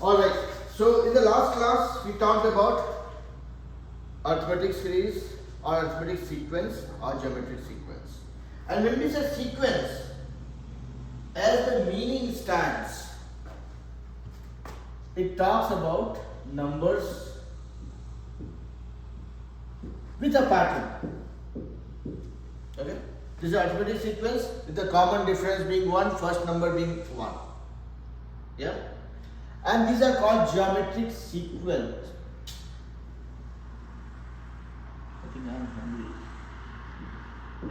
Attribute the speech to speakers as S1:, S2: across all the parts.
S1: Alright, so in the last class we talked about arithmetic series or arithmetic sequence or geometric sequence. And when we say sequence, as the meaning stands, it talks about numbers with a pattern. Okay? This is arithmetic sequence with the common difference being 1, first number being 1. Yeah? And these are called geometric sequence. I think I am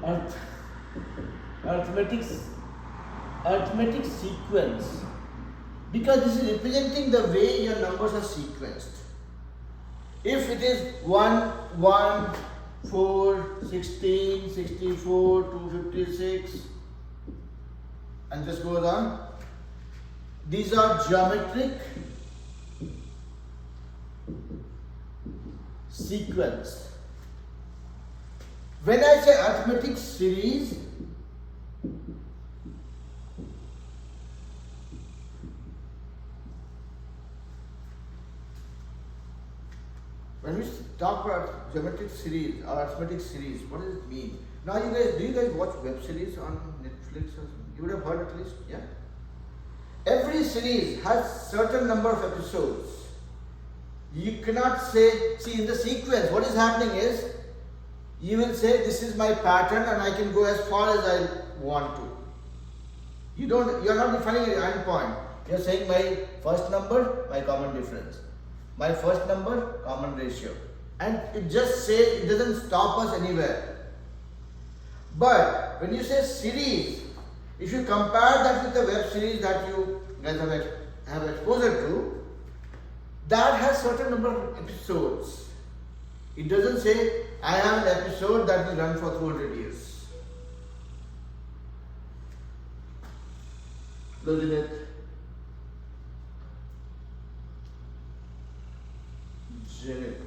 S1: hungry. Arithmetic sequence. Because this is representing the way your numbers are sequenced. If it is 1, 1, 4, 16, 64, 256, and this goes on. These are geometric sequence. When I say arithmetic series, when we talk about geometric series or arithmetic series, what does it mean? Now, do you guys watch web series on Netflix or something? You would have heard at least, yeah? Every series has certain number of episodes. You cannot say, see in the sequence, what is happening is, you will say this is my pattern and I can go as far as I want to. You are not defining an end point. You are saying my first number, my common difference. My first number, common ratio. And it just says, it doesn't stop us anywhere. But when you say series, if you compare that with the web series that you guys have exposure to, that has certain number of episodes. It doesn't say, I have an episode that will run for 200 years. Doesn't it?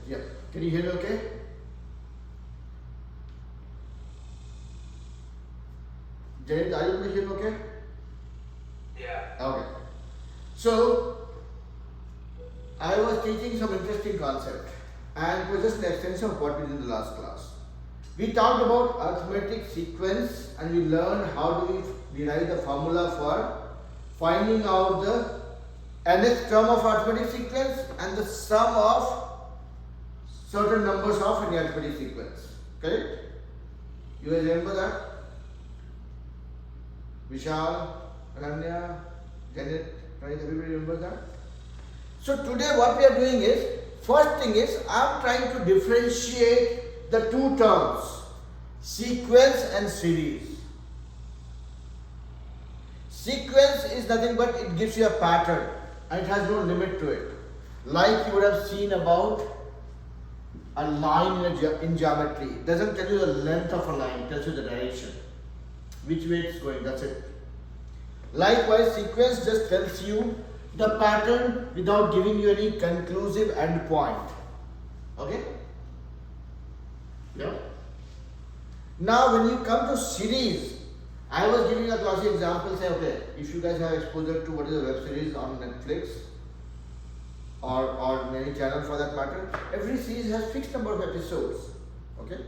S1: Yeah. Can you hear me okay? Janet, are you able to hear me okay?
S2: Yeah.
S1: Okay. So, I was teaching some interesting concept and it was just an extension of what we did in the last class. We talked about arithmetic sequence and we learned how do we derive the formula for finding out the nth term of arithmetic sequence and the sum of certain numbers of an arithmetic sequence. Correct? You guys remember that? Vishal, Ananya, Janet, right? Everybody remember that? So today what we are doing is, first thing is, I am trying to differentiate the two terms, sequence and series. Sequence is nothing but it gives you a pattern and it has no limit to it. Like you would have seen about a line in geometry. It doesn't tell you the length of a line, it tells you the direction, which way it's going, that's it. Likewise, sequence just tells you the pattern without giving you any conclusive end point. Okay? Yeah. Now, when you come to series, I was giving a classic example. Say, okay, if you guys have exposure to what is a web series on Netflix or any channel for that matter, every series has fixed number of episodes. Okay?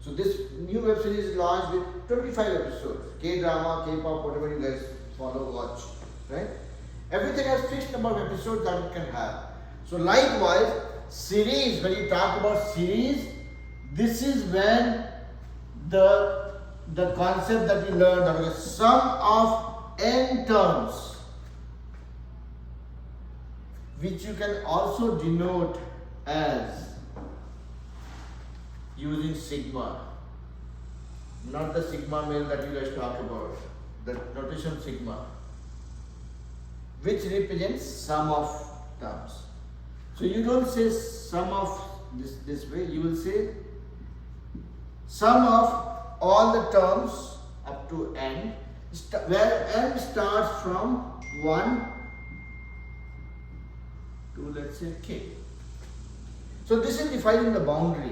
S1: So this new web series is launched with 25 episodes. K-drama, K-pop, whatever you guys follow, watch. Right? Everything has fixed number of episodes that it can have. So likewise, series, when you talk about series, this is when the concept that we learned, that is the sum of n terms, which you can also denote as using sigma. Not the sigma male that you guys talk about, the notation sigma, which represents sum of terms. So you don't say sum of this way, you will say sum of all the terms up to n, where n starts from 1 to, let's say, k. So this is defining the boundary.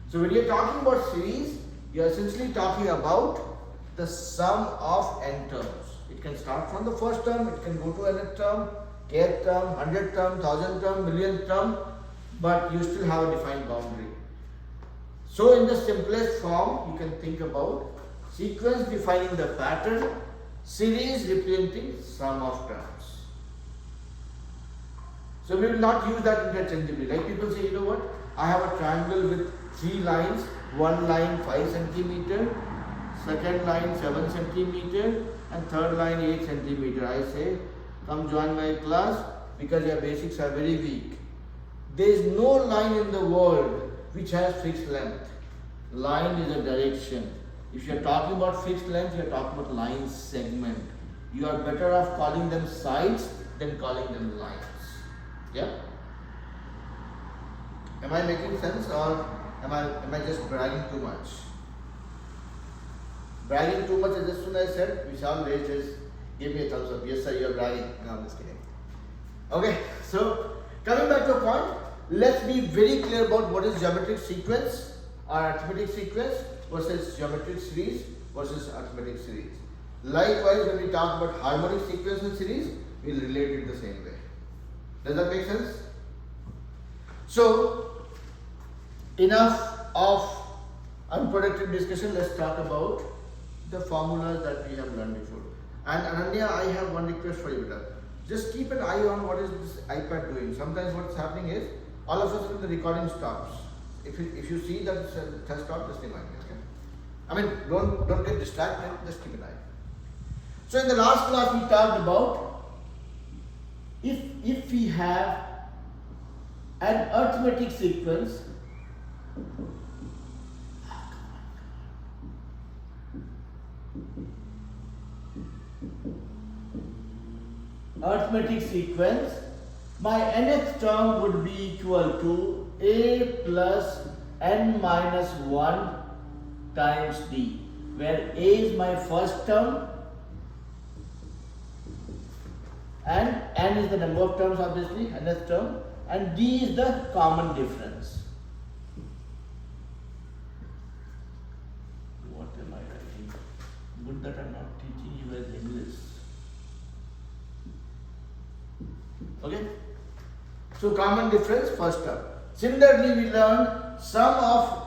S1: So when you are talking about series, you are essentially talking about the sum of n terms. It can start from the first term, it can go to nth term, kth term, 100th term, 1000th term, millionth term, but you still have a defined boundary. So in the simplest form, you can think about sequence defining the pattern, series representing sum of terms. So we will not use that interchangeably. Like people say, you know what, I have a triangle with 3 lines, one line 5 centimeter, second line 7 centimeter, and third line 8 centimeter. I say, come join my class because your basics are very weak. There is no line in the world which has fixed length. Line is a direction. If you are talking about fixed length, you are talking about line segment. You are better off calling them sides than calling them lines. Yeah? Am I making sense, or am I just bragging too much? Bragging too much, as soon as I said, Vishal raised his, give me a thumbs up. Yes sir, you are bragging. No, I'm just kidding. Okay, so coming back to a point, let's be very clear about what is geometric sequence or arithmetic sequence versus geometric series versus arithmetic series. Likewise, when we talk about harmonic sequence and series, we'll relate it the same way. Does that make sense? So, enough of unproductive discussion. Let's talk about the formulas that we have learned before. And Ananya, I have one request for you, beta. Just keep an eye on what is this iPad doing. Sometimes what's happening is, all of a sudden the recording stops. If you see that it has stopped, just remind me. Okay? I mean, don't get distracted. Just keep an eye. So in the last class we talked about if we have an arithmetic sequence. Arithmetic sequence, my nth term would be equal to a plus n minus 1 times d, where a is my first term and n is the number of terms, obviously, nth term, and d is the common difference. What am I writing? Good that I am not teaching you guys English. Okay? So common difference, first term. Similarly, we learn sum of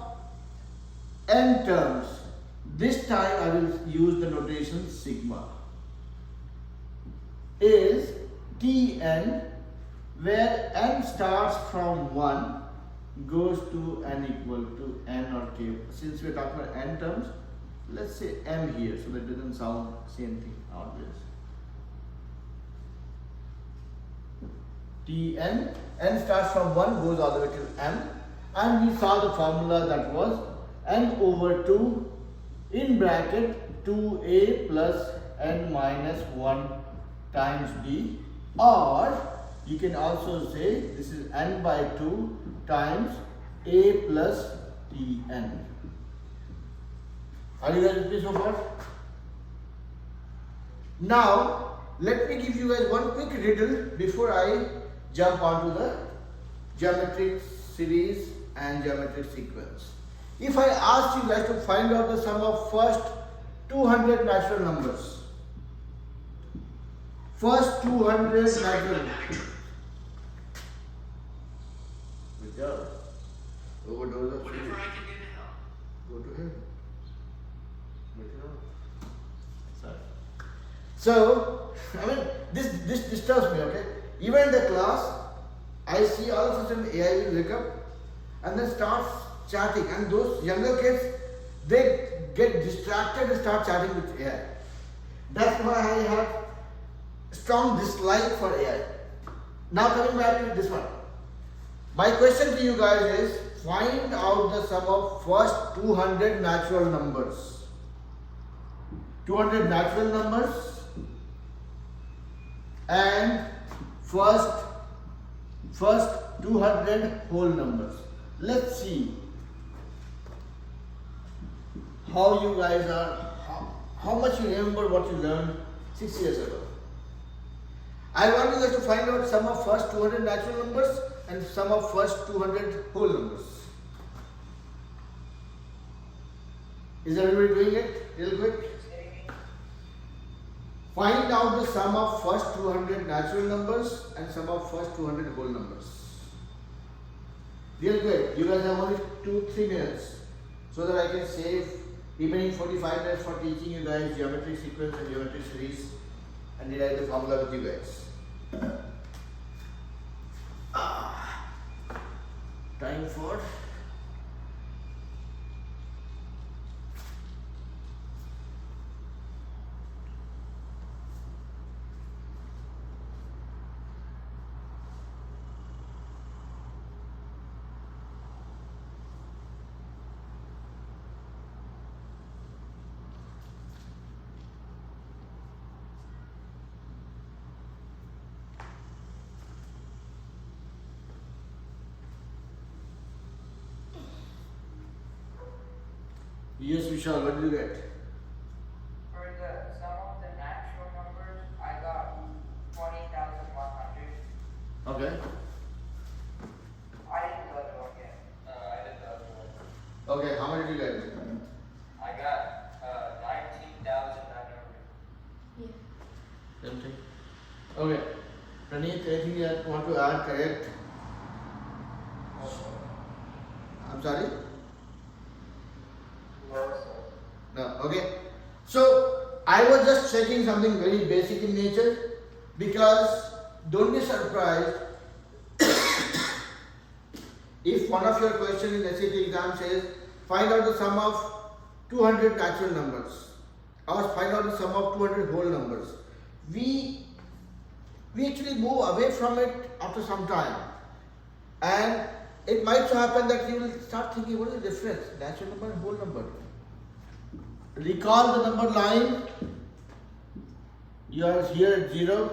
S1: n terms. This time I will use the notation sigma. Is Tn, where n starts from 1 goes to n equal to n or k. Since we are talking about n terms, let's say m here so that it doesn't sound same thing always. Tn, n starts from 1 goes all the way to m, and we saw the formula that was n over 2 in bracket 2a plus n minus 1 times d, or you can also say this is n by 2 times a plus tn. Are you guys with me so far? Now let me give you guys one quick riddle before I jump onto the geometric series and geometric sequence. If I asked you guys to find out the sum of first 200 natural numbers, first 200 natural numbers. Good job. Overdose of
S2: Whatever I can do to help.
S1: Go to hell. Sorry. So, I mean, this disturbs me, okay? Even in the class, I see all of a sudden AI will wake up and then starts chatting, and those younger kids, they get distracted and start chatting with AI. That's why I have strong dislike for AI. Now coming back to this one. My question to you guys is, find out the sum of first 200 natural numbers. 200 natural numbers and first 200 whole numbers. Let's see how you guys are, how much you remember what you learned 6 years ago. I want you guys to find out sum of first 200 natural numbers and sum of first 200 whole numbers. Is everybody doing it real quick? Find out the sum of first 200 natural numbers and sum of first 200 whole numbers. Real quick, you guys have only 2-3 minutes so that I can save remaining 45 minutes for teaching you guys geometric sequence and geometric series and derive the formula with you guys. Time for yes, Vishal, what did you get?
S2: For the sum of the natural numbers, I got 20,100.
S1: Okay.
S2: I didn't do the other one yet. I did the other one.
S1: Okay, how many did you get?
S2: I got 19,900.
S1: Same thing. Okay. Praneeth, anything you want to add? Correct? I'm sorry?
S2: No, sir.
S1: No. Okay. So I was just checking something very basic in nature because don't be surprised if one of your questions in SAT exam says find out the sum of 200 natural numbers or find out the sum of 200 whole numbers. We actually move away from it after some time, and it might so happen that you will start thinking, what is the difference? Natural number and whole number. Recall the number line. You are here at 0,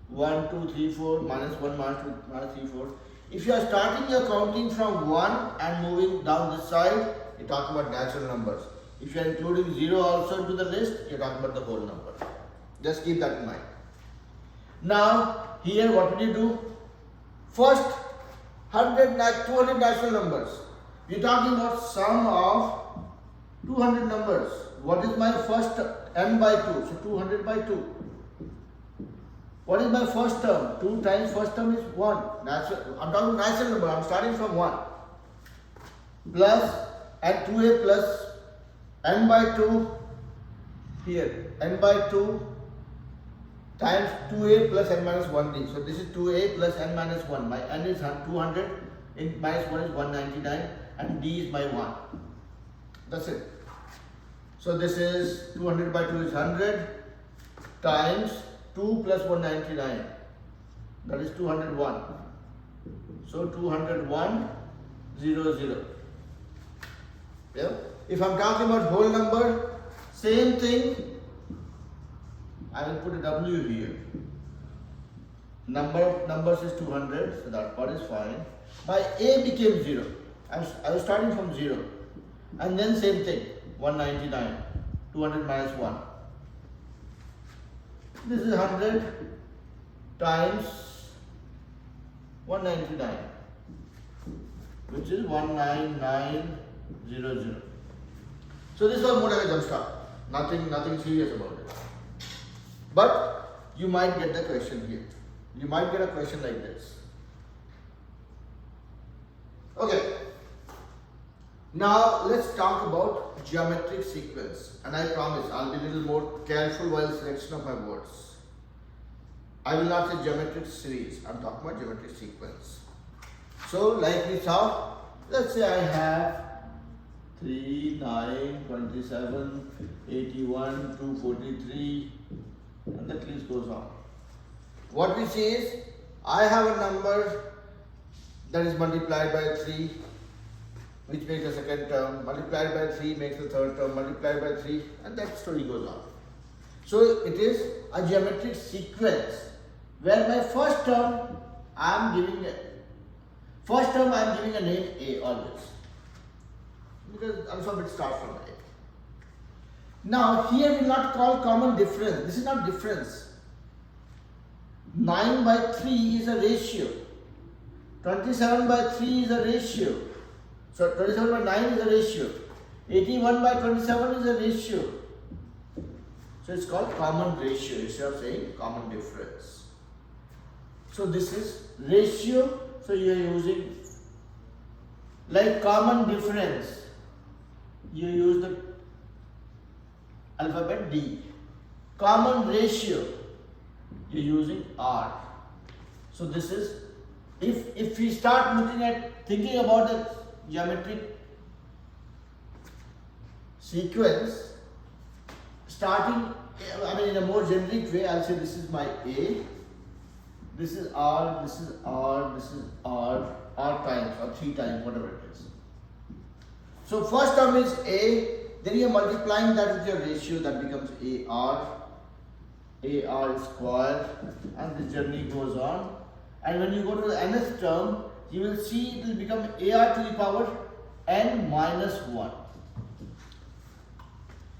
S1: 1, 2, 3, 4, minus 1, minus 2, minus 3, 4. If you are starting your counting from 1 and moving down this side, you talk about natural numbers. If you are including 0 also into the list, you are talking about the whole number. Just keep that in mind. Now, here what will you do? First, 200 natural numbers. We are talking about sum of 200 numbers. What is my first n by 2? So 200 by 2. What is my first term? 2 times first term is 1. Natural, I'm talking natural number. I'm starting from 1. Plus and 2a plus n by 2 here. N by 2 times 2a plus n minus 1d. So this is 2a plus n minus 1. My n is 200, in minus 1 is 199 and d is my 1. That's it. So this is 200 by 2 is 100 times 2 plus 199. That is 201. So 201, 0, 0. Yeah. If I'm talking about whole number, same thing. I will put a W here. Number of numbers is 200, so that part is fine. My A became 0. I was starting from 0. And then same thing, 199, 200 minus 1. This is 100 times 199, which is 19900. So this was more like a jump start. Nothing serious about it. But you might get the question here. You might get a question like this. Okay. Now let's talk about geometric sequence, and I promise I'll be a little more careful while selection of my words. I will not say geometric series, I'm talking about geometric sequence. So like we saw, let's say I have 3, 9, 27, 81, 243 and the list goes on. What we say is, I have a number that is multiplied by 3, which makes the second term, multiplied by 3 makes the third term, multiplied by 3, and that story goes on. So it is a geometric sequence where my first term I am giving a name A always, because alphabet starts from A. Now here we will not call common difference. This is not difference. 9 by 3 is a ratio. 27 by 3 is a ratio. So 27 by 9 is a ratio. 81 by 27 is a ratio. So it's called common ratio instead of saying common difference. So this is ratio. So you are using like common difference. You use the alphabet D. Common ratio, you're using R. So this is, if we start looking at, thinking about the geometric sequence, starting, I mean in a more generic way, I'll say this is my A, this is R, this is R, this is R, R times or 3 times, whatever it is. So first term is A, then you are multiplying that with your ratio, that becomes AR square, and the journey goes on. And when you go to the nth term, you will see it will become AR to the power n minus 1.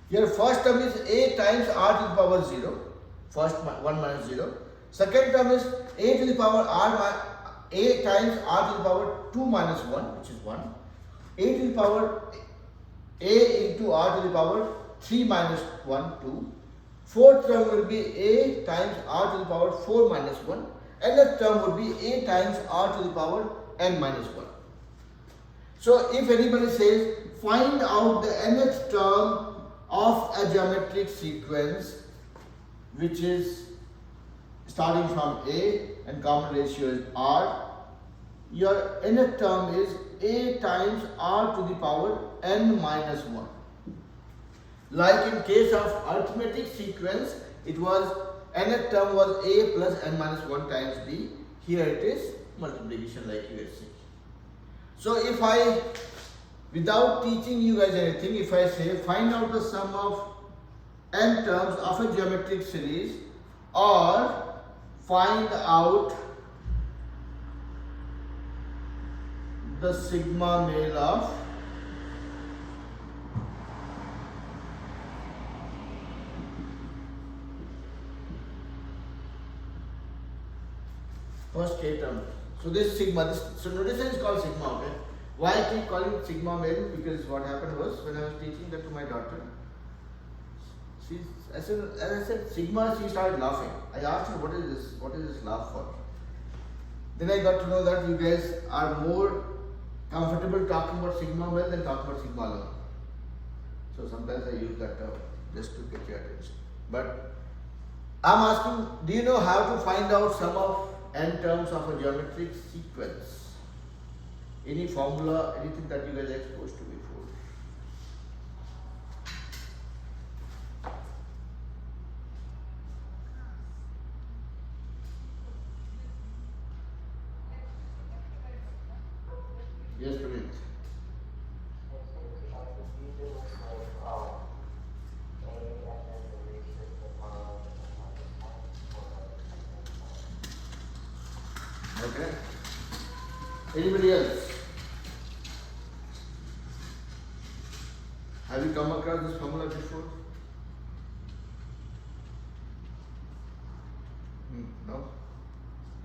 S1: Your first term is A times R to the power 0, first 1 minus 0. Second term is A to the power A times R to the power 2 minus 1, which is 1. A to the power A into R to the power 3 minus 1, 2. Fourth term will be A times R to the power 4 minus 1. Nth term would be A times R to the power n minus 1. So if anybody says find out the nth term of a geometric sequence which is starting from A and common ratio is R, your nth term is A times R to the power n minus 1. Like in case of arithmetic sequence, it was nth term was A plus n minus 1 times B. Here it is multiplication like you are seeing. So if I, without teaching you guys anything, if I say find out the sum of n terms of a geometric series or find out the sigma male of first k term. So this sigma, so notation is called sigma, okay? Why I keep calling it sigma male? Because what happened was when I was teaching that to my daughter, as I said sigma, she started laughing. I asked her, what is this laugh for? Then I got to know that you guys are more comfortable talking about sigma male than talking about sigma alone. So sometimes I use that term just to get your attention. But I'm asking, do you know how to find out sum of n terms of a geometric sequence? Any formula, anything that you guys are exposed to before? Yes, Pranit. Okay. Anybody else? Have you come across this formula before? No?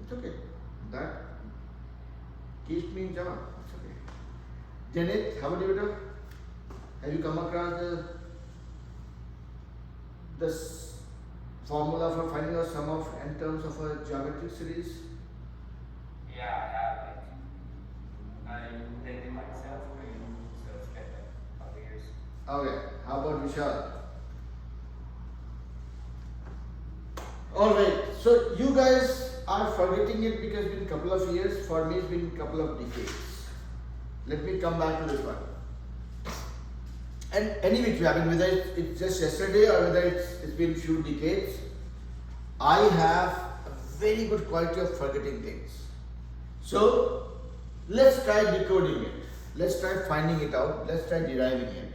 S1: It's okay. That keeps me in job. It's okay. Janet, how about you, beta? Have you come across this formula for finding out sum of n terms of a geometric series?
S2: Yeah, I have. I did it myself, so it's been a couple years.
S1: Okay, how about Vishal? Alright, so you guys are forgetting it because it's been a couple of years. For me, it's been a couple of decades. Let me come back to this one. And any which way, I mean, whether it's just yesterday or whether it's been few decades, I have a very good quality of forgetting things. So let's try decoding it. Let's try finding it out. Let's try deriving it.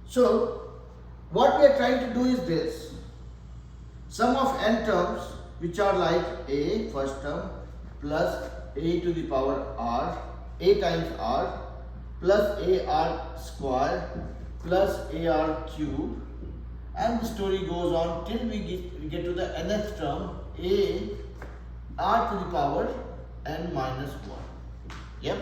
S1: So what we are trying to do is this. Sum of n terms which are like a first term plus a to the power r, a times r plus ar square plus ar cube, and the story goes on till we get to the nth term a r to the power n minus 1. Yep.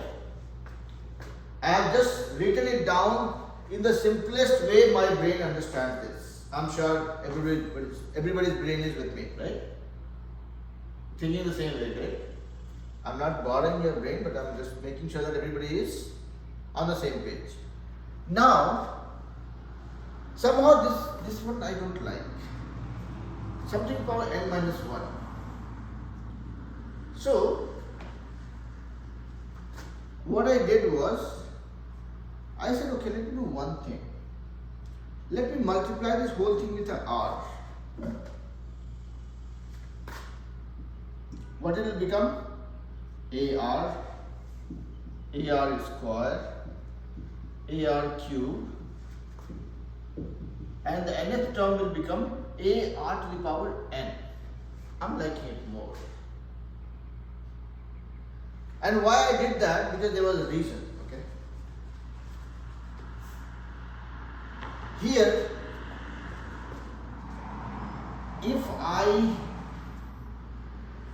S1: I have just written it down in the simplest way my brain understands this. I'm sure everybody's brain is with me, right? Thinking the same way, right? I'm not borrowing your brain, but I'm just making sure that everybody is on the same page. Now, somehow this one I don't like. Something called n minus 1. So, what I did was, I said, okay, let me do one thing. Let me multiply this whole thing with an r. What it will become? AR square, AR cube, and the nth term will become AR to the power n. I'm liking it more. And why I did that? Because there was a reason. Okay. Here, if I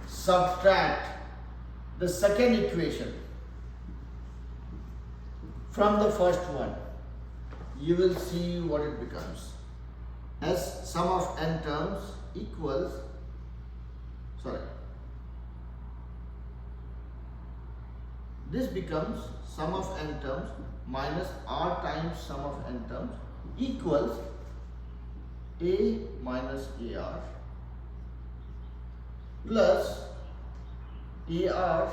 S1: subtract the second equation from the first one, you will see what it becomes. As sum of n terms equals, this becomes sum of n terms minus r times sum of n terms equals a minus ar plus ar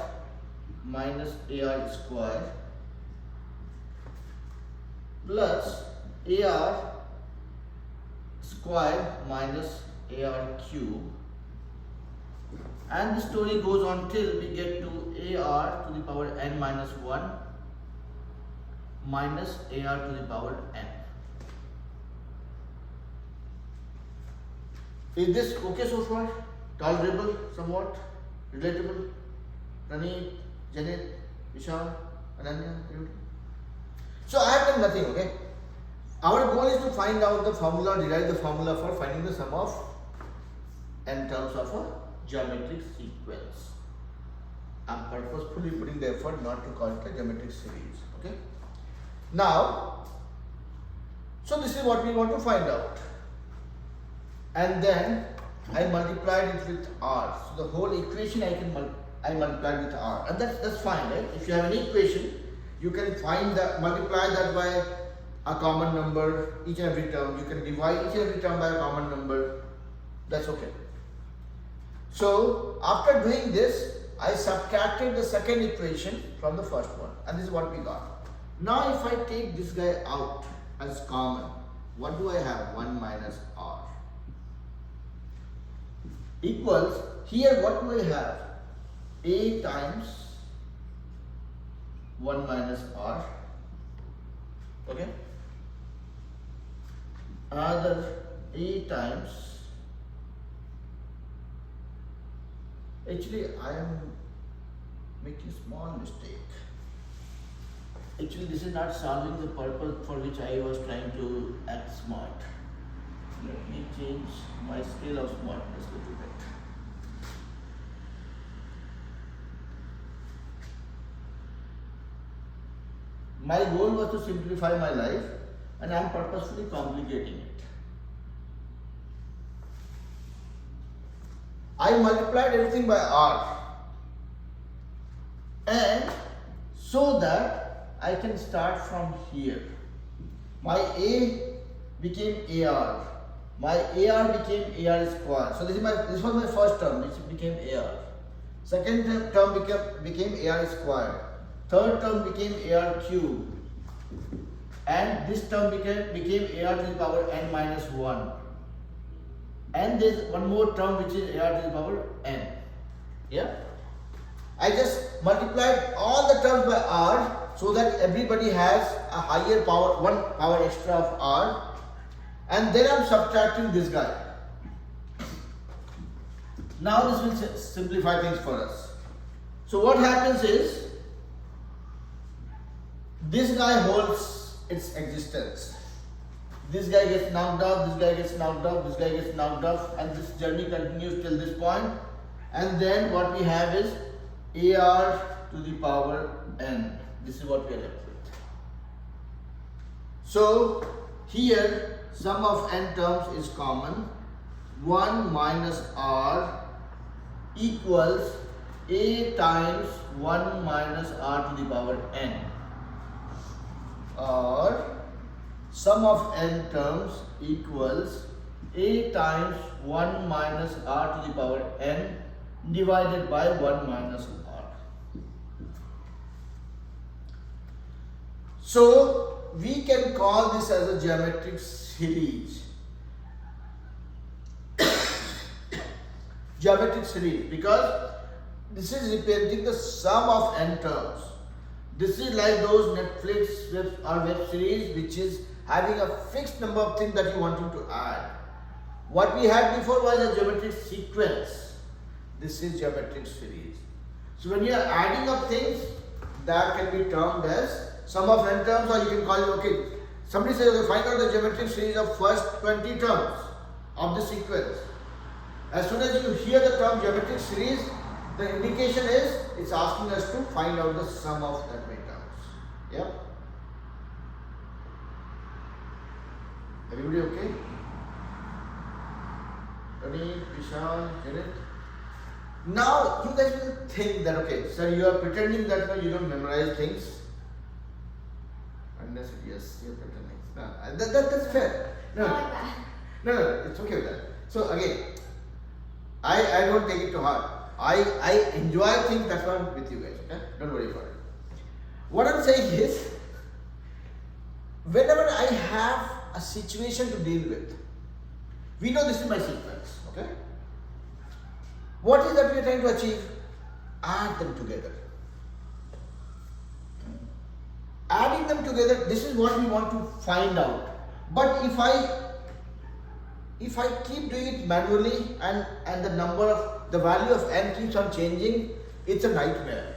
S1: minus ar square plus ar square minus ar cube, and the story goes on till we get to ar to the power n minus 1 minus ar to the power n. Is this okay so far? Tolerable, somewhat? Relatable? Praneet, Janet, Vishal, Ananya, everybody? So I have done nothing, okay? Our goal is to find out the formula, derive the formula for finding the sum of n terms of a geometric sequence. I'm purposefully putting the effort not to call it a geometric series, okay? Now, so this is what we want to find out. And then I multiplied it with r. So the whole equation I multiplied with r, and that's fine, right? If you have an equation, you can multiply that by a common number, each and every term. You can divide each and every term by a common number. That's okay. So after doing this, I subtracted the second equation from the first one, and this is what we got. Now if I take this guy out as common, what do I have? 1 minus r equals, here what do I have? A times 1 minus r, okay? Another a times, actually I am making a small mistake. Actually this is not solving the purpose for which I was trying to act smart. Let me change my scale of smartness a little bit. My goal was to simplify my life, and I am purposefully complicating it. I multiplied everything by r, and so that I can start from here. My a became ar, my ar became ar square. So this was my first term, which became ar. Second term became ar square. Third term became ar cube, and this term became ar to the power n minus 1. And there is one more term which is ar to the power n. Yeah? I just multiplied all the terms by r so that everybody has a higher power, one power extra of r, and then I am subtracting this guy. Now this will simplify things for us. So what happens is, this guy holds its existence. This guy gets knocked off, this guy gets knocked off, this guy gets knocked off, and this journey continues till this point. And then what we have is ar to the power n. This is what we are left with. So here sum of n terms is common. 1 minus r equals a times 1 minus r to the power n, or sum of n terms equals a times 1 minus r to the power n divided by 1 minus r. So we can call this as a geometric series. Geometric series, because this is representing the sum of n terms. This is like those Netflix web series which is having a fixed number of things that you wanting to add. What we had before was a geometric sequence. This is geometric series. So when you are adding up things, that can be termed as sum of n terms, or you can call it, okay, somebody says, okay, find out the geometric series of first 20 terms of the sequence. As soon as you hear the term geometric series, the indication is it's asking us to find out the sum of that many terms. Yeah? Everybody okay? Tony, Vishal, Janet? Now you guys will think that, okay, sir, you are pretending that you don't memorize things. And I said, yes, you're pretending. No, that's fair. No, it's okay with that. So again, I don't take it to heart. I enjoy things, that's why I'm with you guys. Okay? Don't worry about it. What I'm saying is, whenever I have a situation to deal with, we know this is my sequence. Okay? What is that we are trying to achieve? Add them together. Adding them together, this is what we want to find out. But if I keep doing it manually and the value of n keeps on changing, it's a nightmare.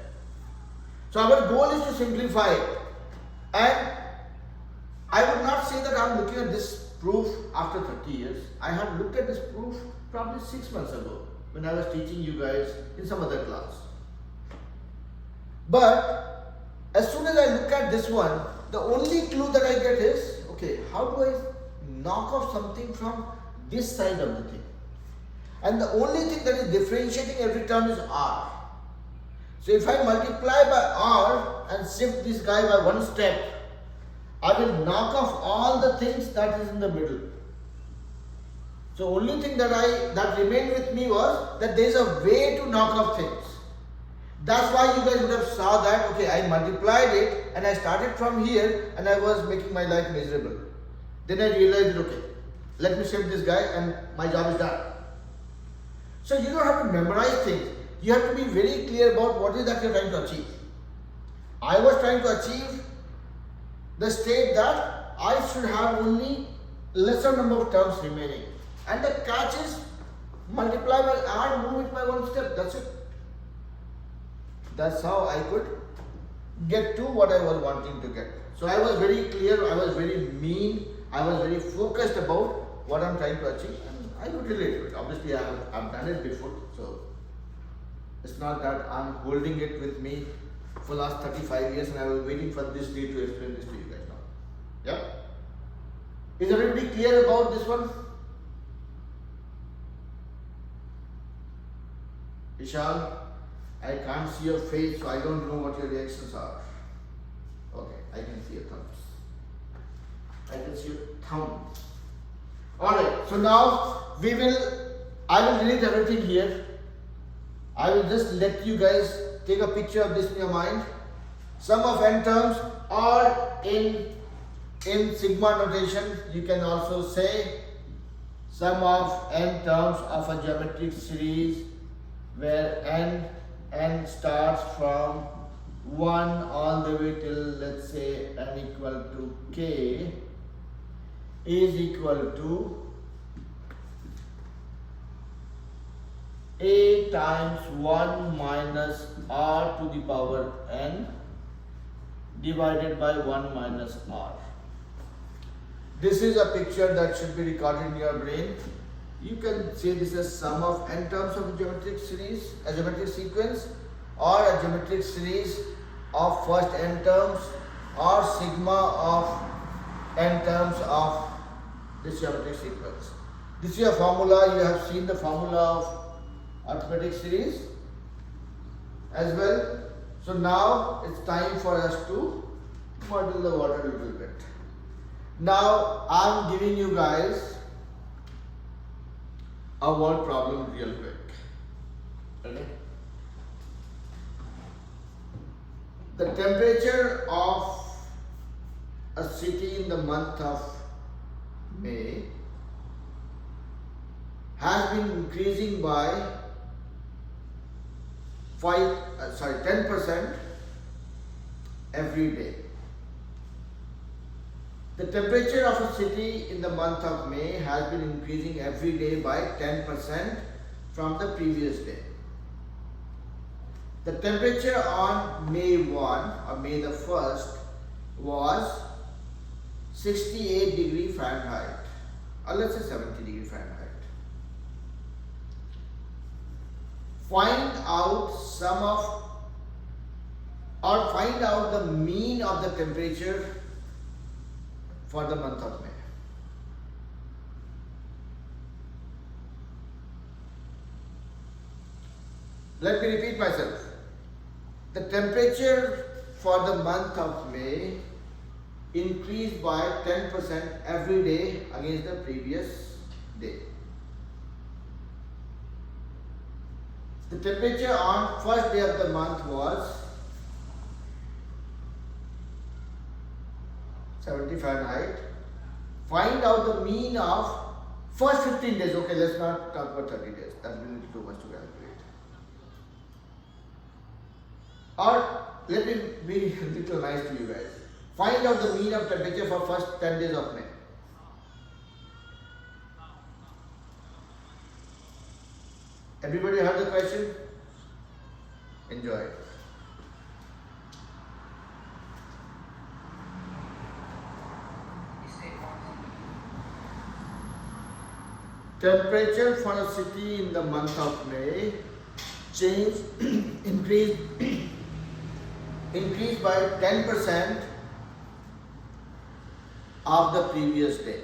S1: So our goal is to simplify it. And I would not say that I'm looking at this proof after 30 years. I have looked at this proof probably 6 months ago when I was teaching you guys in some other class. But as soon as I look at this one, the only clue that I get is, okay, how do I knock off something from this side of the thing? And the only thing that is differentiating every term is r. So if I multiply by r and shift this guy by one step, I will knock off all the things that is in the middle. So only thing that remained with me was that there is a way to knock off things. That's why you guys would have saw that, okay, I multiplied it and I started from here and I was making my life miserable. Then I realized, okay, let me shift this guy and my job is done. So you don't have to memorize things. You have to be very clear about what is that you're trying to achieve. I was trying to achieve the state that I should have only lesser number of terms remaining. And the catch is multiply by r, move it by one step, that's it. That's how I could get to what I was wanting to get. So I was very clear, I was very mean, I was very focused about what I'm trying to achieve, and I could relate to it. Obviously I've done it before, so it's not that I'm holding it with me for the last 35 years and I was waiting for this day to explain this to you guys now. Yeah? Is everybody clear about this one? Vishal, I can't see your face, so I don't know what your reactions are. Okay, I can see your thumbs. I can see your thumbs. Alright, so now I will delete everything here. I will just let you guys take a picture of this in your mind. Sum of n terms, or in sigma notation, you can also say sum of n terms of a geometric series where n starts from 1 all the way till, let's say, n equal to k is equal to a times 1 minus r to the power n divided by 1 minus r. This is a picture that should be recorded in your brain. You can say this as sum of n terms of a geometric series, a geometric sequence, or a geometric series of first n terms, or sigma of in terms of this geometric sequence. This is a formula. You have seen the formula of arithmetic series as well. So now it's time for us to muddle the water a little bit. Now I'm giving you guys a word problem real quick. Okay. The temperature of a city in the month of May has been increasing by 10% every day. The temperature of a city in the month of May has been increasing every day by 10% from the previous day. The temperature on May 1 or May the 1st was 68 degree Fahrenheit, or let's say 70 degree Fahrenheit. Find out the mean of the temperature for the month of May. Let me repeat myself. The temperature for the month of May increased by 10% every day against the previous day. The temperature on first day of the month was 70 Fahrenheit. Find out the mean of first 15 days. Okay, let's not talk about 30 days. That will be too much to calculate. Or let me be a little nice to you guys. Find out the mean of temperature for first 10 days of May. Everybody heard the question? Enjoy it. Temperature for a city in the month of May increased by 10% of the previous day.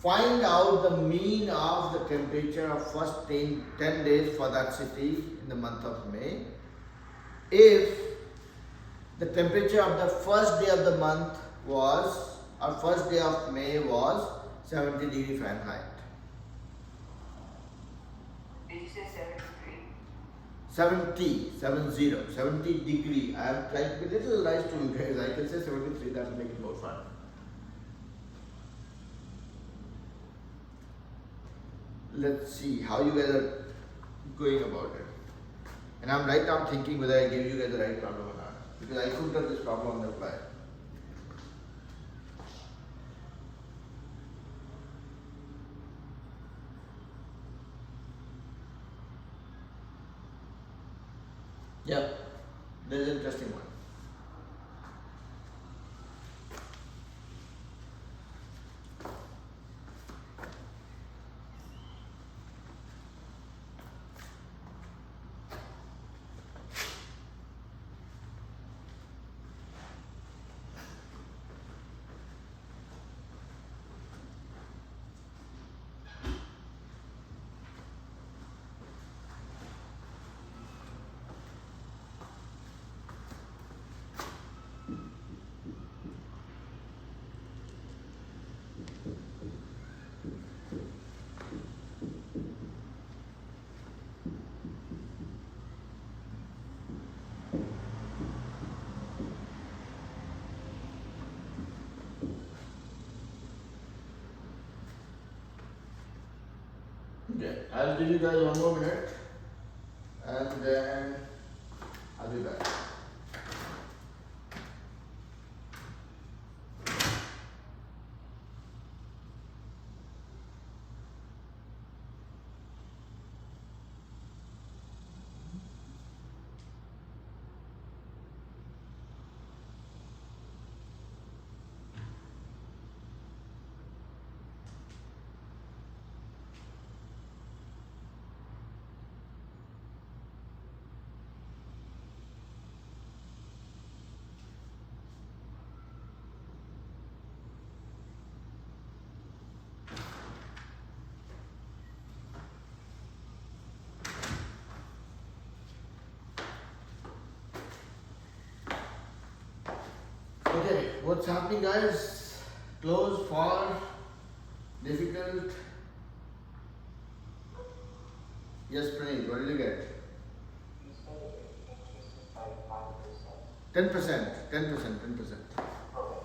S1: Find out the mean of the temperature of first 10 days for that city in the month of May. If the temperature of the first day of the month was, or first day of May was 70 degree Fahrenheit.
S2: Did you say 73?
S1: 70 degree. I am trying to be a little nice to you guys. I can say 73, that will make it more fun. Let's see how you guys are going about it. And I'm right now thinking whether I gave you guys the right problem or not. Because I couldn't have this problem on the fly. Yeah, there's an interesting one. Okay, I'll give you guys one more minute and then I'll be back. what's happening, guys? Close, far, difficult. Yes, Praneet, what did you get?
S2: You said interest is like 5%.
S1: 10%, 10%, 10%.
S2: Okay.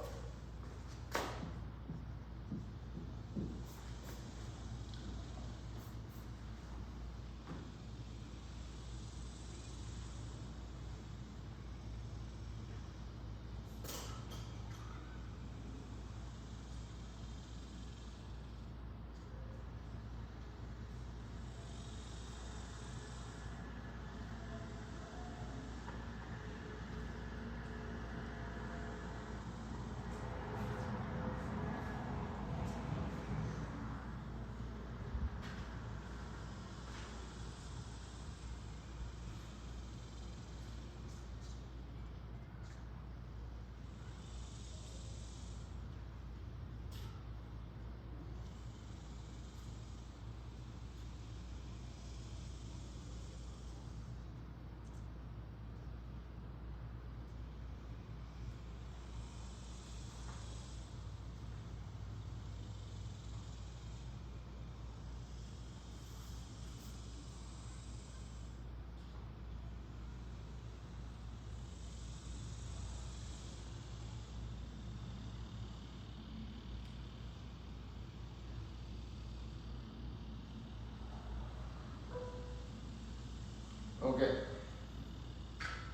S1: Okay.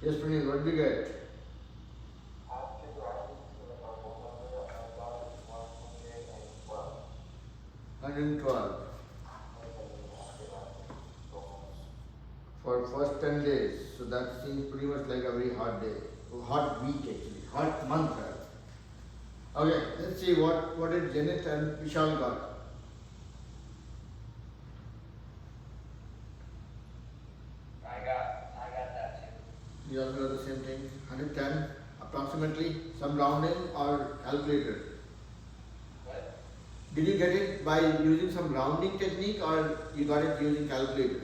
S1: Yes, Praneet, what did you get?
S2: After writing to the number, I got 112.
S1: 112 for first 10 days. So that seems pretty much like a very hot day, hot week actually, hot month rather. Okay, let's see what did Janet and Vishal got.
S2: I got that too.
S1: You also got the same thing, 110 approximately, some rounding or calculator.
S2: What?
S1: Did you get it by using some rounding technique or you got it using calculator?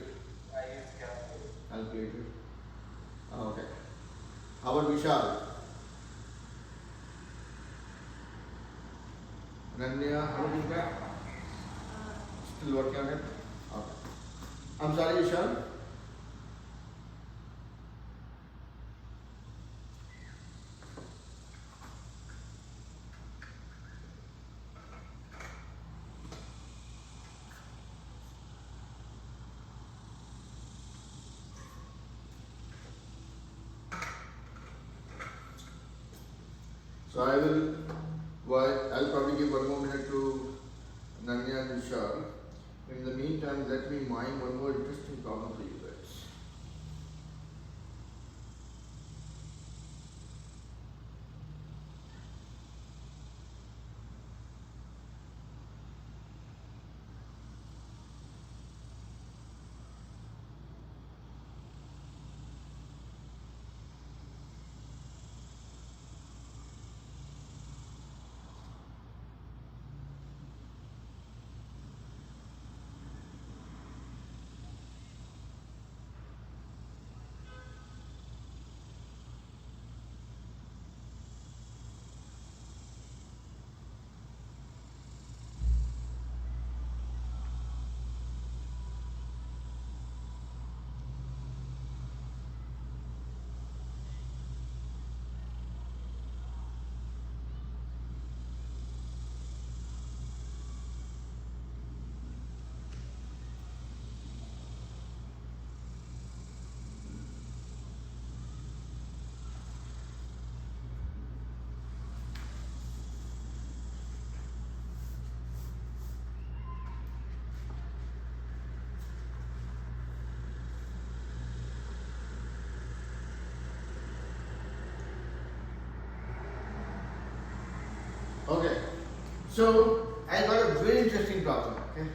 S2: I used calculator.
S1: Calculator. Oh, okay. How about Vishal? Ananya, how did you get? Still working on it? Okay. I'm sorry, Vishal. So I'll probably give one more minute to Nanya and Vishal. In the meantime, let me mine one more interesting problem for you guys. Okay, so I got a very interesting problem, okay,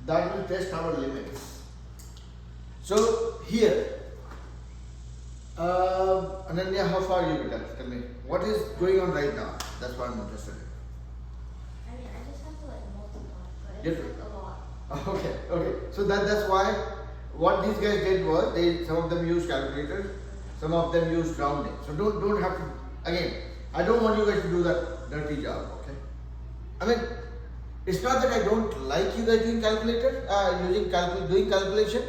S1: that will test our limits. So here, Ananya, how far are you with that? Tell me, what is going on right now? That's what I'm interested in.
S3: I mean, I just have to like multiply, but
S1: You
S3: it's
S1: have to-
S3: like a lot.
S1: Okay, okay. So that's why what these guys did was some of them used calculators, some of them used rounding. So don't have to again. I don't want you guys to do that dirty job, okay? I mean, it's not that I don't like you guys doing doing calculation,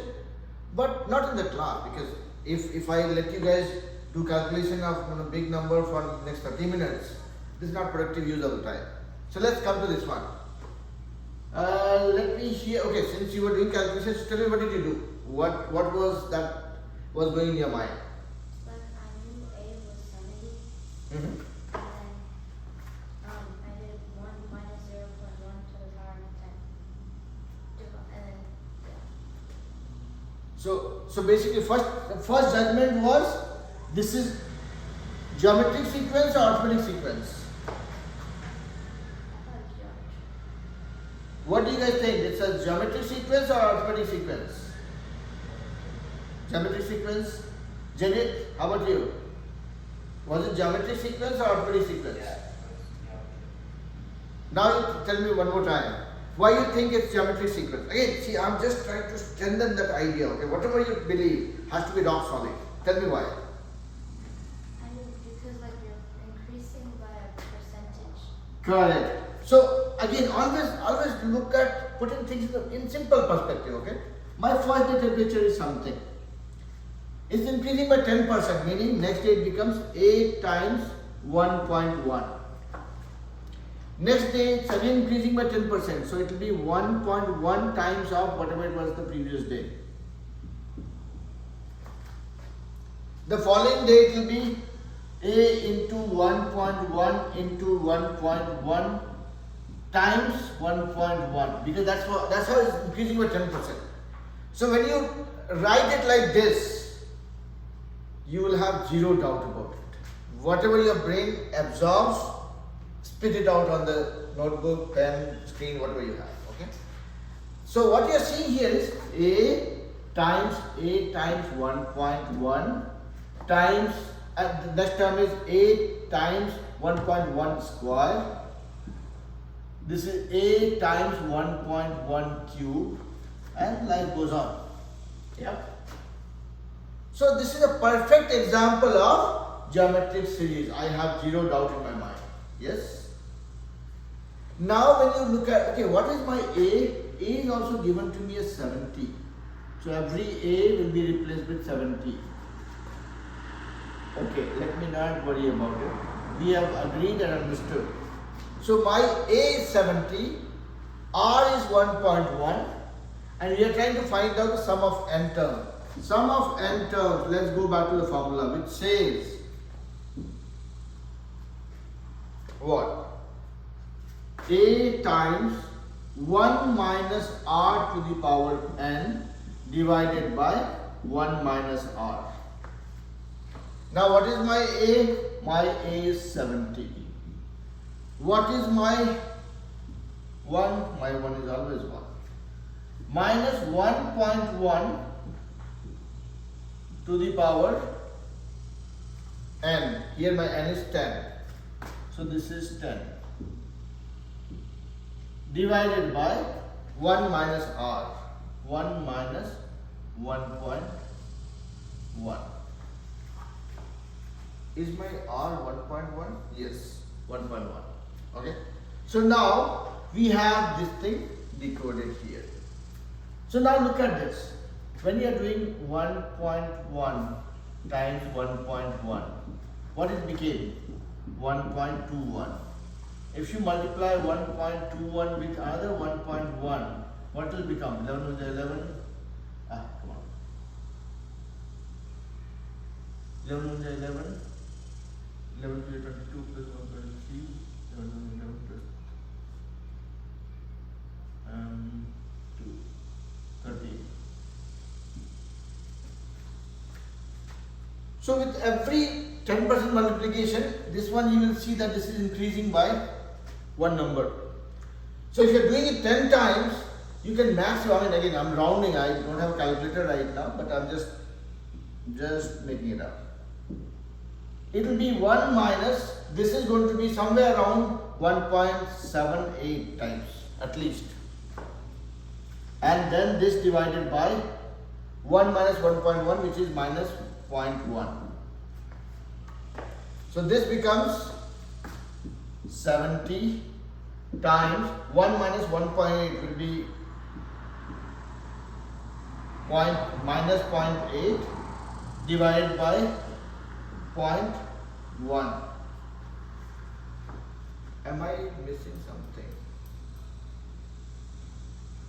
S1: but not in the class, because if I let you guys do calculation of a big number for the next 30 minutes, this is not productive use of the time. So let's come to this one. Let me hear. Okay, since you were doing calculations, tell me, what did you do? What was that was going in your mind?
S3: Like I knew A was 70,
S1: Mm-hmm.
S3: and then I did 1 minus 0.1 to the power of 10. And then, yeah.
S1: So basically, the first judgment was, this is geometric sequence or arithmetic sequence.
S3: I thought geometry.
S1: What do you guys think? It's a geometric sequence or arithmetic sequence? Geometric sequence. Janet, how about you? Was it geometric sequence or arithmetic sequence?
S2: Yeah.
S1: Now you tell me one more time. Why you think it's geometric sequence? Again, see, I'm just trying to strengthen that idea. Okay, whatever you believe has to be rock solid. Tell me why.
S3: I mean, because like you're increasing by a percentage.
S1: Correct. So again, always look at putting things in simple perspective. Okay, my first day temperature is something. It's increasing by 10%, meaning next day it becomes 8 times 1.1. Next day it's again increasing by 10%, so it will be 1.1 times of whatever it was the previous day. The following day it will be A into 1.1 into 1.1 times 1.1, because that's how it's increasing by 10%. So when you write it like this, you will have zero doubt about it. Whatever your brain absorbs, spit it out on the notebook, pen, screen, whatever you have. Okay. So what you are seeing here is A times 1.1 times, and the next term is 8 times 1.1 square. This is A times 1.1 cube, and life goes on. Yep. So this is a perfect example of geometric series. I have zero doubt in my mind. Yes. Now when you look at, okay, what is my A? A is also given to me as 70. So every A will be replaced with 70. Okay, let me not worry about it. We have agreed and understood. So my A is 70, R is 1.1, and we are trying to find out the sum of n terms. Sum of n terms, let's go back to the formula, which says what? A times 1 minus r to the power n divided by 1 minus r. Now what is my A? My A is 70. What is my 1? My 1 is always 1. Minus 1.1 to the power n. Here my n is 10. So this is 10. Divided by 1 minus r. 1 minus 1.1. Is my r 1.1? Yes, 1.1. Okay. So now we have this thing decoded here. So now look at this. When you are doing 1.1 times 1.1, what it became? 1.21. If you multiply 1.21 with another 1.1, what will become? 11 with 11? Come on. 11 with 11? 11 to 22 plus 1.3, 11 plus 2, 13. So with every 10% multiplication, this one you will see that this is increasing by one number. So if you are doing it 10 times, you can max it. I mean, again, I'm rounding. I don't have a calculator right now, but I'm just making it up. It will be 1 minus, this is going to be somewhere around 1.78 times at least. And then this divided by 1 minus 1.1, which is minus 0.1. So this becomes 70 times 1 minus 1.8 will be minus 0.8 divided by 0.1. Am I missing something?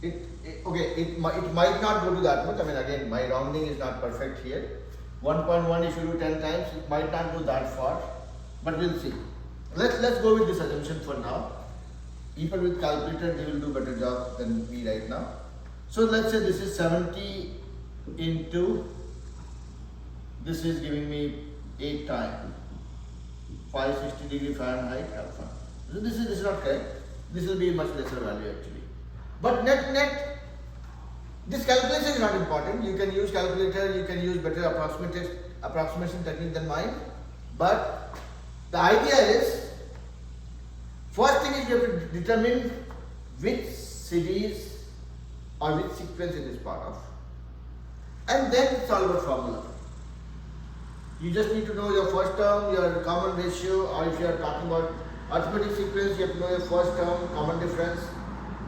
S1: It might not go to that much. I mean, again, my rounding is not perfect here. 1.1 if you do 10 times, it might not go that far, but we'll see. Let's go with this assumption for now. People with calculator, they will do better job than me right now. So let's say this is 70 into, this is giving me 8 times 560 degree Fahrenheit alpha. So this is not correct. This will be much lesser value actually. But net, this calculation is not important. You can use calculator, you can use better approximation technique than mine. But the idea is, first thing is you have to determine which series or which sequence it is part of. And then it's all about formula. You just need to know your first term, your common ratio, or if you are talking about arithmetic sequence, you have to know your first term, common difference,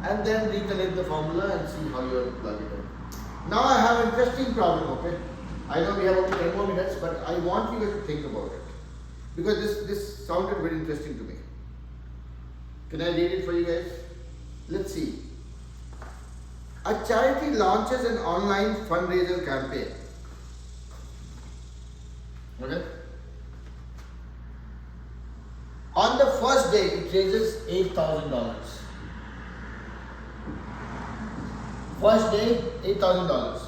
S1: and then recollect the formula and see how you are plugging it in. Now I have an interesting problem, okay? I know we have only 10 more minutes, but I want you guys to think about it. Because this sounded very interesting to me. Can I read it for you guys? Let's see. A charity launches an online fundraiser campaign. Okay? On the first day, it raises $8,000. First day, $8,000.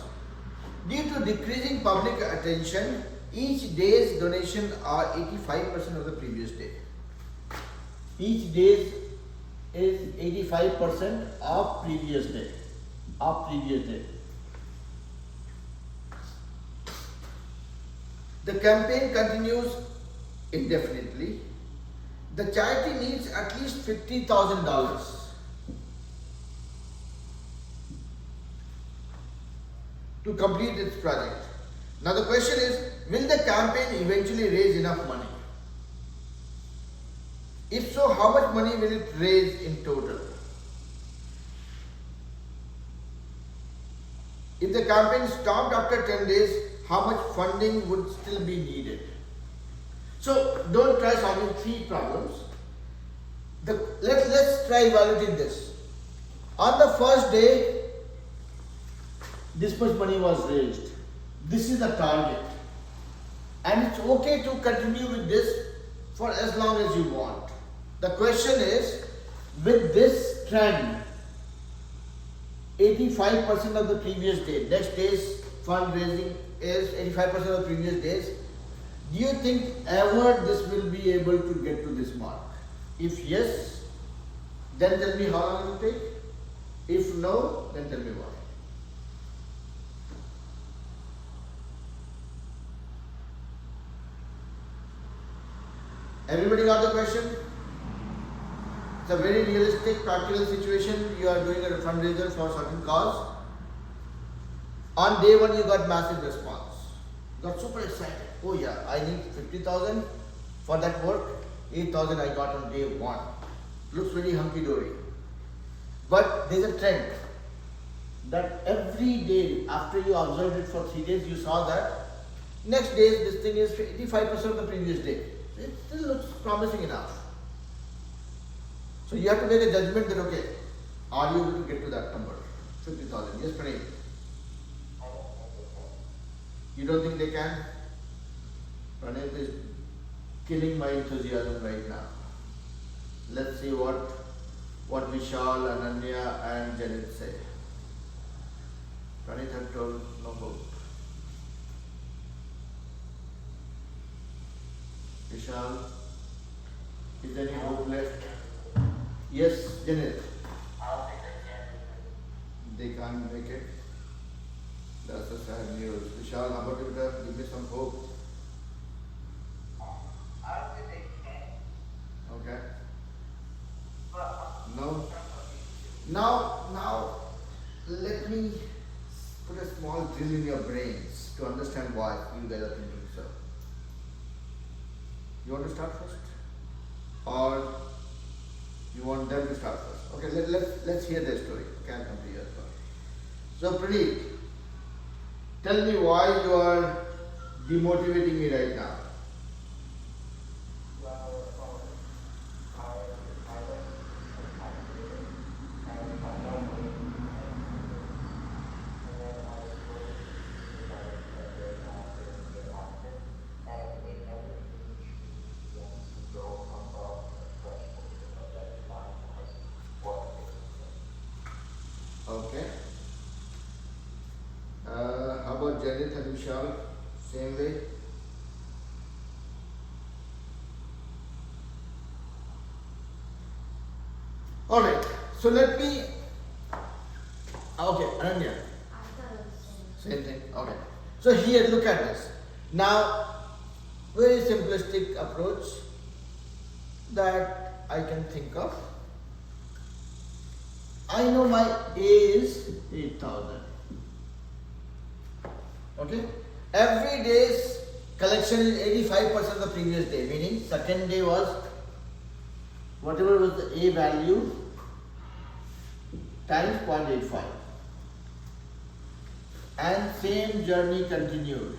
S1: Due to decreasing public attention, each day's donation are 85% of the previous day. Each day is 85% of previous day. The campaign continues indefinitely. The charity needs at least $50,000 to complete its project. Now the question is, will the campaign eventually raise enough money? If so, how much money will it raise in total? If the campaign stopped after 10 days, how much funding would still be needed? So don't try solving 3 problems. Let's try evaluating this. On the first day, this much money was raised. This is the target. And it's okay to continue with this for as long as you want. The question is, with this trend, 85% of the previous day, next day's fundraising is 85% of the previous days. Do you think ever this will be able to get to this mark? If yes, then tell me how long it will take. If no, then tell me why. Everybody got the question? It's a very realistic, practical situation. You are doing a fundraiser for a certain cause. On day 1, you got massive response. Got super excited. Oh yeah, I need 50,000 for that work. 8,000 I got on day 1. Looks really hunky-dory. But there's a trend that every day after you observed it for 3 days, you saw that next day this thing is 85% of the previous day. It still looks promising enough. So you have to make a judgment that, okay, are you able to get to that number? 50,000. Yes, Praneeth. You don't think they can? Praneeth is killing my enthusiasm right now. Let's see what Vishal, Ananya and Janet say. Praneeth had told no hope. Vishal, is there any hope left? Yes, Janet. They can't make it. That's a sad news. Vishal, how about you give me some hope?
S2: I don't think they can.
S1: Okay.
S2: But
S1: No. Now, let me put a small drill in your brains to understand why you guys are thinking so. You want to start first? Or You want them to start first. Okay, let's hear their story. Okay, I'll come to your story. So Pradeep, tell me why you are demotivating me right now. Okay. How about Janit and Vishal? Same way. Alright, so let me. Okay, Ananya.
S3: I thought it was the same.
S1: Same thing. Okay. So here, look at this. Now, very simplistic approach that I can think of. I know my A is 8,000. Okay. Every day's collection is 85% of the previous day, meaning second day was whatever was the A value times 0.85. And same journey continued.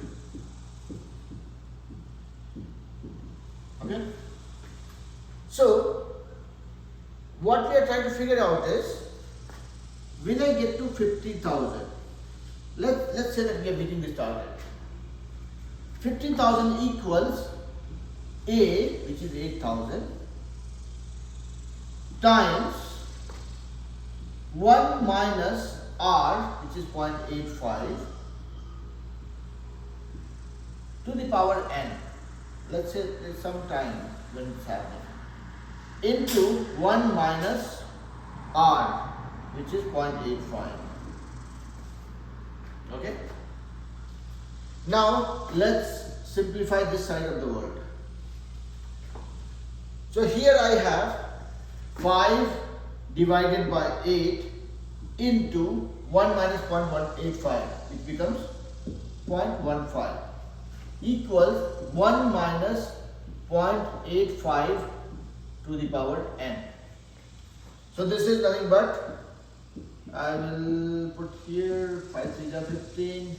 S1: Okay. So, what we are trying to figure out is, when I get to 50,000, let's say that we are meeting this target. 50,000 equals A, which is 8,000, times 1 minus R, which is 0.85, to the power n. Let's say there's some time when it's happening, into 1 minus R, which is 0.85. Okay. Now let's simplify this side of the world. So here I have 5 divided by 8 into 1 minus 0.185, which becomes 0.15, equals 1 minus 0.85 to the power n. So this is nothing but, I will put here 5 3 are 15,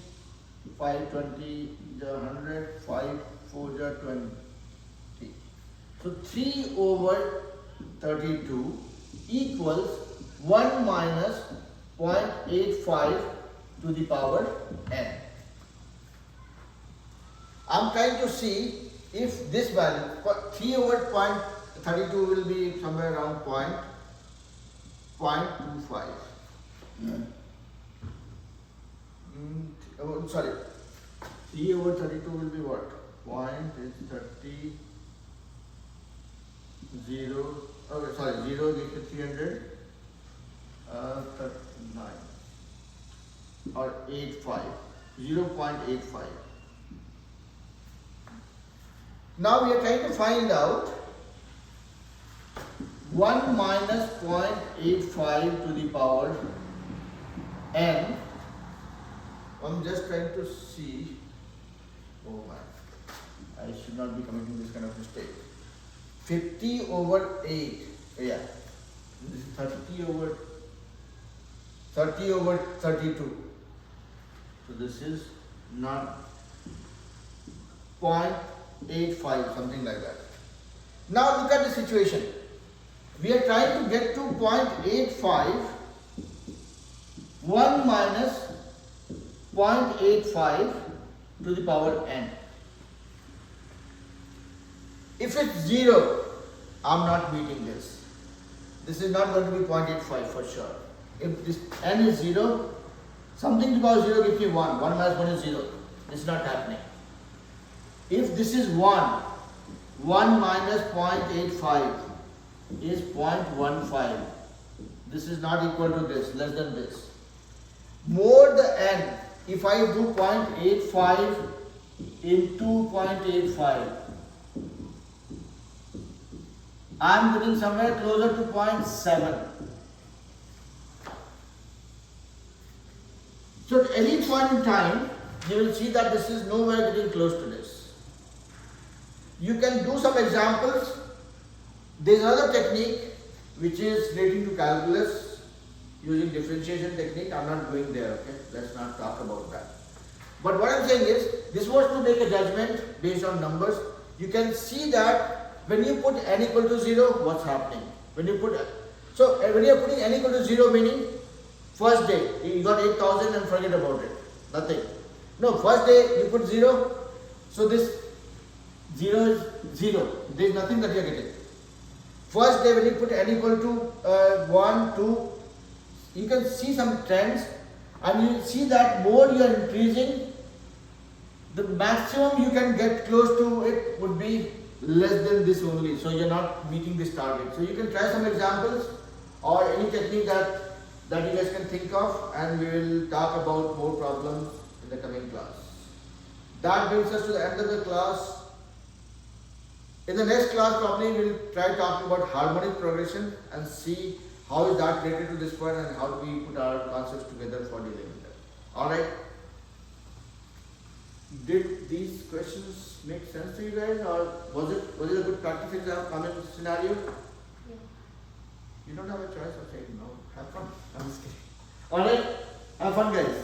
S1: 5 20 are 100, 5 4 are 20. So 3 over 32 equals 1 minus 0.85 to the power n. I am trying to see if this value, 3 over 0.32 will be somewhere around 0.25. Oh, sorry, 3 over 32 will be what? Point is 30, 0, okay, sorry, 0 gives you 300, 39, or 85, 0.85. Now we are trying to find out 1 minus 0.85 to the power n. I'm just trying to see. Oh my, I should not be committing this kind of mistake. 50 over 8. Yeah. This is 30 over 32. So this is not 0.85, something like that. Now look at the situation. We are trying to get to 0.85, 1 minus 0.85 to the power n. If it's 0, I am not meeting this. This is not going to be 0.85 for sure. If this n is 0, something to the power 0 gives me 1. 1 minus 1 is 0. This is not happening. If this is 1, 1 minus 0.85 is 0.15. This is not equal to this, less than this. More the n, if I do 0.85 into 0.85, I am getting somewhere closer to 0.7. So at any point in time, you will see that this is nowhere getting close to this. You can do some examples. There is another technique which is relating to calculus using differentiation technique. I'm not going there, okay? Let's not talk about that. But what I'm saying is, this was to make a judgment based on numbers. You can see that when you put n equal to 0, what's happening? When you put, so when you're putting n equal to 0, meaning first day, you got 8,000 and forget about it. Nothing. No, first day you put 0, so this 0 is 0. There is nothing that you are getting. First day when you put n equal to 1, 2, you can see some trends, and you see that more you are increasing, the maximum you can get close to it would be less than this only. So you are not meeting this target. So you can try some examples or any technique that you guys can think of, and we will talk about more problems in the coming class. That brings us to the end of the class. In the next class, probably we will try talking about harmonic progression and see how is that related to this one and how do we put our concepts together for dealing with that. Alright? Did these questions make sense to you guys, or was it a good practice exam scenario?
S3: Yeah.
S1: You don't have a choice of saying no. Have fun. I'm just kidding. Alright? Have fun, guys.